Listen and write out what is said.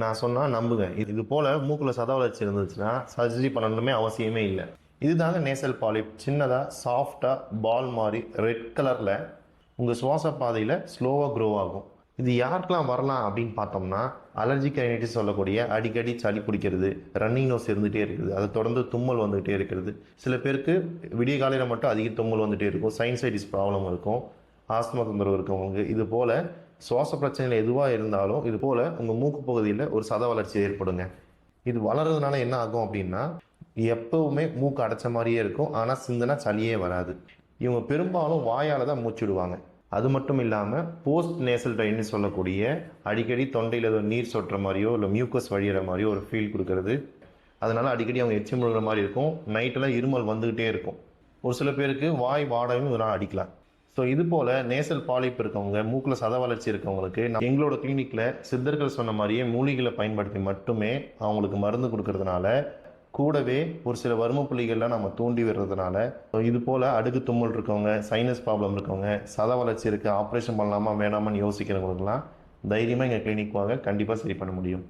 நான் சொன்னா நம்புங்க. இது போல மூக்குல சத வளர்ச்சி இருந்துச்சுன்னா, சர்ஜரி பண்ணணுமே அவசியமே இல்ல. இதுதாங்க நேசல் பாலிப். சின்னதா, சாஃப்ட்டா, பால் மாரி, ரெட் கலர்ல உங்க சுவாச பாதையில ஸ்லோவா க்ரோ ஆகும். இது யாருக்கெல்லாம் வரலாம் அப்படின்னு பார்த்தோம்னா, அலர்ஜிக் ரைனைட்டிஸ் சொல்லக்கூடிய அடிக்கடி சளி பிடிக்கிறது, ரன்னிங் நோஸ் இருந்துகிட்டே இருக்குது, அதை தொடர்ந்து தும்மல் வந்துகிட்டே இருக்கிறது. சில பேருக்கு விடிய காலையில் மட்டும் அதிக தும்மல் வந்துகிட்டே இருக்கும், சைனசைட்டிஸ் ப்ராப்ளம் இருக்கும், ஆஸ்துமா தொந்தரவு இருக்கவங்க. இது போல சுவாச பிரச்சனைகள் எதுவாக இருந்தாலும் இது போல உங்கள் மூக்கு பகுதியில் ஒரு சத வளர்ச்சி ஏற்படுங்க. இது வளர்றதுனால என்ன ஆகும் அப்படின்னா, எப்பவுமே மூக்கு அடைச்ச மாதிரியே இருக்கும், ஆனால் சிந்தினா சளியே வராது. இவங்க பெரும்பாலும் வாயால் தான் மூச்சுடுவாங்க. அது மட்டும் இல்லாமல் போஸ்ட் நேசல் ட்ரைன்னு சொல்லக்கூடிய அடிக்கடி தொண்டையில் ஏதோ நீர் சொட்டுற மாதிரியோ இல்லை மியூக்கஸ் வழியிற மாதிரியோ ஒரு ஃபீல் கொடுக்கறது. அதனால அடிக்கடி அவங்க எச்சி முழுகிற மாதிரி இருக்கும். நைட்டெல்லாம் இருமல் வந்துக்கிட்டே இருக்கும். ஒரு சில பேருக்கு வாய் வாடகையும் இதெல்லாம் அடிக்கலாம். ஸோ இது போல் நேசல் பாலிப் இருக்கவங்க, மூக்கில் சத வளர்ச்சி இருக்கவங்களுக்கு எங்களோட கிளினிக்கில் சித்தர்கள் சொன்ன மாதிரியே மூலிகளை பயன்படுத்தி மட்டுமே அவங்களுக்கு மருந்து கொடுக்கறதுனால, கூடவே ஒரு சில வறுமை புள்ளிகள்லாம் நம்ம தூண்டி விடுறதுனால, இது போல் அடுக்கு தும்மல் இருக்கவங்க, சைனஸ் ப்ராப்ளம் இருக்கவங்க, சத வளர்ச்சி இருக்குது, ஆப்ரேஷன் பண்ணலாமா வேணாமான்னு யோசிக்கிறவங்களுக்குலாம் தைரியமாக எங்கள் கிளினிக் வாங்க, கண்டிப்பாக சரி பண்ண முடியும்.